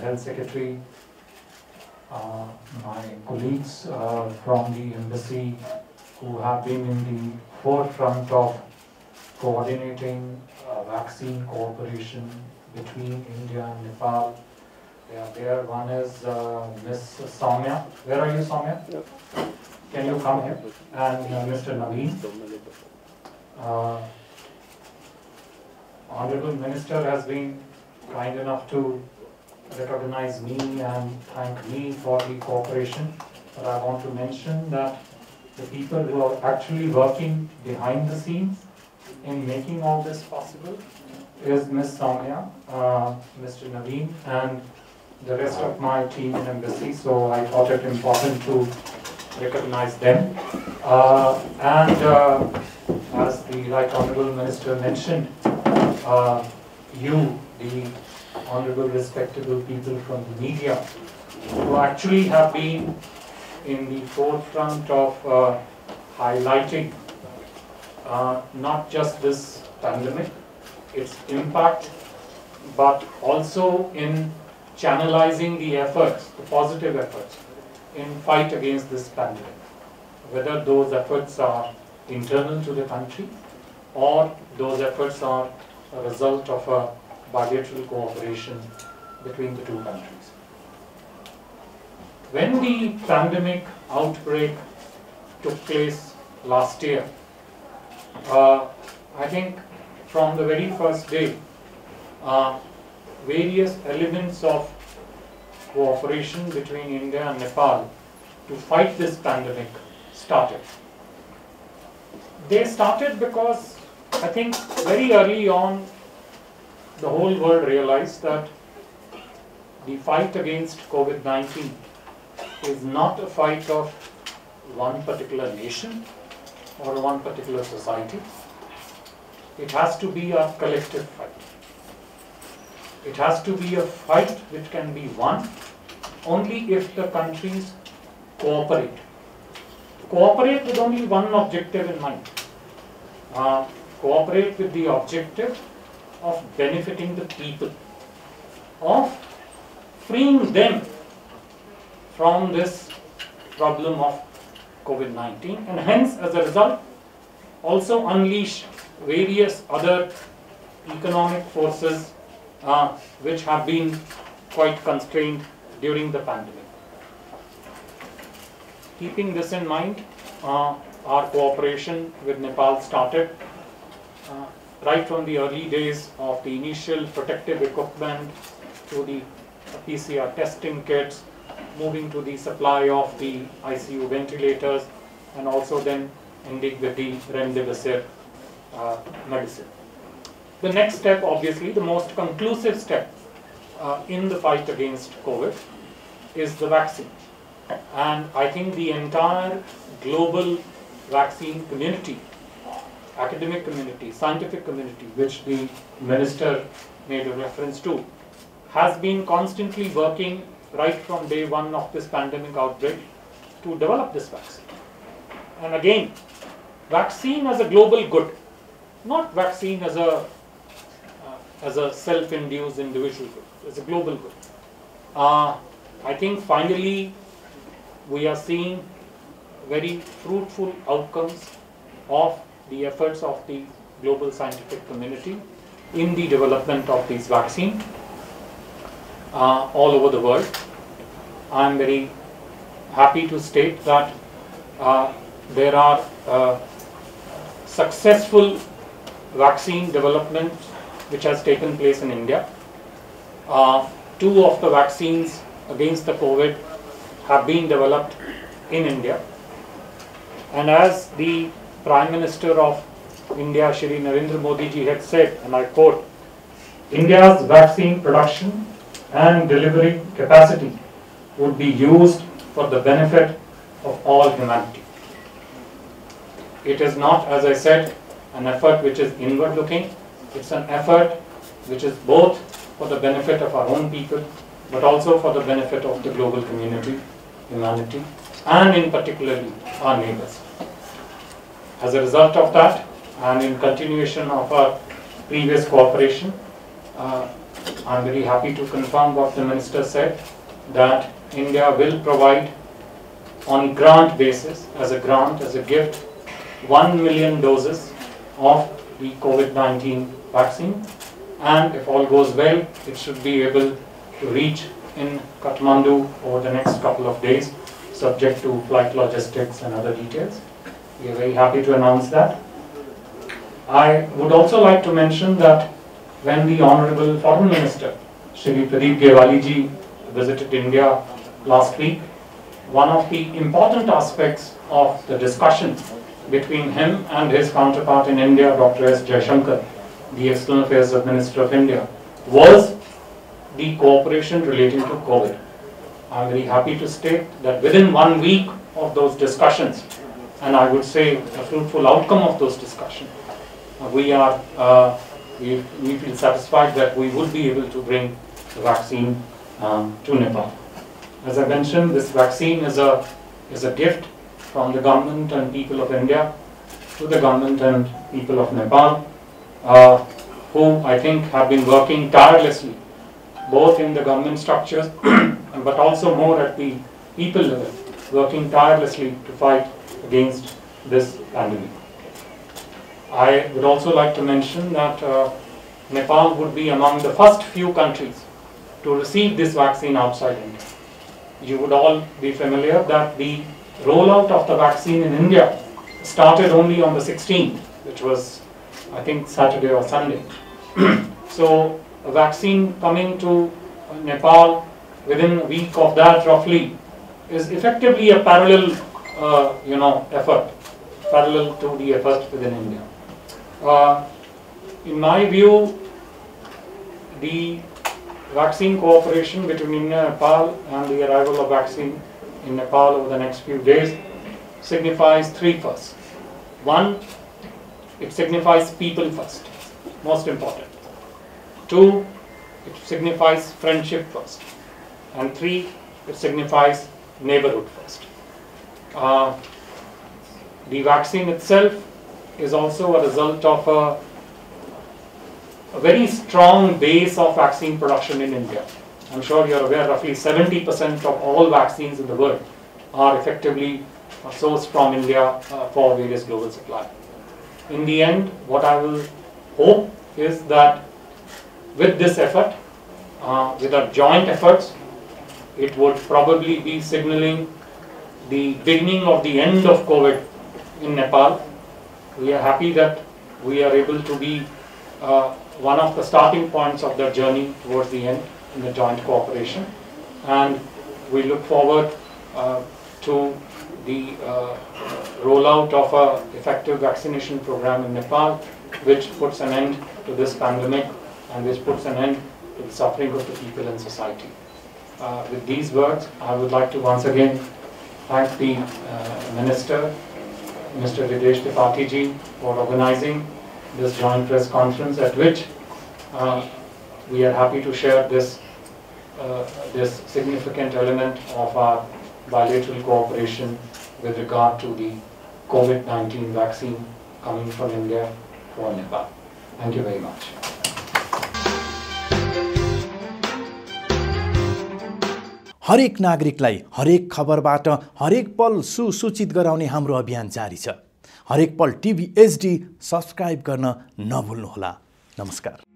Health Secretary, my colleagues from the embassy who have been in the forefront of coordinating vaccine cooperation between India and Nepal. They are there. One is Ms. Soumya. Where are you, Soumya? Can you come here? And Mr. Naveen. Honorable Minister has been kind enough to recognize me and thank me for the cooperation. But I want to mention that the people who are actually working behind the scenes in making all this possible is Ms. Soumya, Mr. Naveen, and the rest of my team in embassy. So I thought it important to recognize them. As the Right Honourable Minister mentioned, you, the honourable, respectable people from the media, who actually have been in the forefront of highlighting not just this pandemic, its impact, but also in channelizing the efforts, the positive efforts, in fight against this pandemic. Whether those efforts are internal to the country or those efforts are a result of a bilateral cooperation between the two countries. When the pandemic outbreak took place last year, I think from the very first day, various elements of cooperation between India and Nepal to fight this pandemic started. They started because I think very early on the whole world realized that the fight against COVID-19 is not a fight of one particular nation or one particular society. It has to be a collective fight. It has to be a fight which can be won only if the countries cooperate. Cooperate with only one objective in mind. Cooperate with the objective of benefiting the people, of freeing them from this problem of COVID-19, and hence, as a result, also unleash various other economic forces which have been quite constrained during the pandemic. Keeping this in mind, our cooperation with Nepal started right from the early days of the initial protective equipment to the PCR testing kits, moving to the supply of the ICU ventilators, and also then ending with the remdesivir medicine. The next step, obviously, the most conclusive step in the fight against COVID is the vaccine. And I think the entire global vaccine community, academic community, scientific community, which the minister made a reference to, has been constantly working right from day one of this pandemic outbreak to develop this vaccine. And again, vaccine as a global good, not vaccine as a self-induced individual good, as a global good. I think finally we are seeing very fruitful outcomes of the efforts of the global scientific community in the development of these vaccines all over the world. I am very happy to state that there are successful vaccine development which has taken place in India. Two of the vaccines against the COVID have been developed in India. And as the Prime Minister of India, Shri Narendra Modi ji, had said, and I quote, India's vaccine production and delivery capacity would be used for the benefit of all humanity. It is not, as I said, an effort which is inward looking. It's an effort which is both for the benefit of our own people, but also for the benefit of the global community, humanity, and in particularly our neighbors. As a result of that, and in continuation of our previous cooperation, I'm very happy to confirm what the Minister said, that India will provide on grant basis, as a gift, 1 million doses of the COVID-19 vaccine, and if all goes well, it should be able to reach in Kathmandu over the next couple of days, subject to flight logistics and other details. We are very happy to announce that. I would also like to mention that when the Honorable Foreign Minister, Shri Pradeep Gewali ji, visited India last week, one of the important aspects of the discussion between him and his counterpart in India, Dr. S. Jaishankar, the External Affairs Minister of India, was the cooperation relating to COVID. I am very happy to state that within 1 week of those discussions, and I would say a fruitful outcome of those discussions, we feel satisfied that we would be able to bring the vaccine to Nepal. As I mentioned, this vaccine is a gift from the government and people of India to the government and people of Nepal, who I think have been working tirelessly, both in the government structures, but also more at the people level, working tirelessly to fight against this pandemic. I would also like to mention that Nepal would be among the first few countries to receive this vaccine outside India. You would all be familiar that the rollout of the vaccine in India started only on the 16th, which was, I think, Saturday or Sunday. So a vaccine coming to Nepal within a week of that roughly is effectively a parallel effort, parallel to the effort within India. In my view, the vaccine cooperation between India and Nepal and the arrival of vaccine in Nepal over the next few days signifies three firsts. One, it signifies people first, most important. Two, it signifies friendship first. And three, it signifies neighborhood first. The vaccine itself is also a result of a very strong base of vaccine production in India. I'm sure you're aware roughly 70% of all vaccines in the world are effectively sourced from India for various global supply. In the end, what I will hope is that with this effort, with our joint efforts, it would probably be signaling the beginning of the end of COVID in Nepal. We are happy that we are able to be one of the starting points of the journey towards the end in the joint cooperation, and we look forward to the rollout of an effective vaccination program in Nepal, which puts an end to this pandemic and which puts an end to the suffering of the people and society. With these words, I would like to once again thank the Minister, Mr. Videsh Tripathi ji, for organizing this joint press conference, at which we are happy to share this significant element of our bilateral cooperation with regard to the COVID-19 vaccine coming from India for Nepal. Thank you very much. हरेक नागरिकलाई हरेक खबरबाट हरेक पल सुसूचित गराउने हाम्रो अभियान जारी छ। हरेक पल टिभी एचडी सब्स्क्राइब गर्न नभुल्नुहोला। नमस्कार।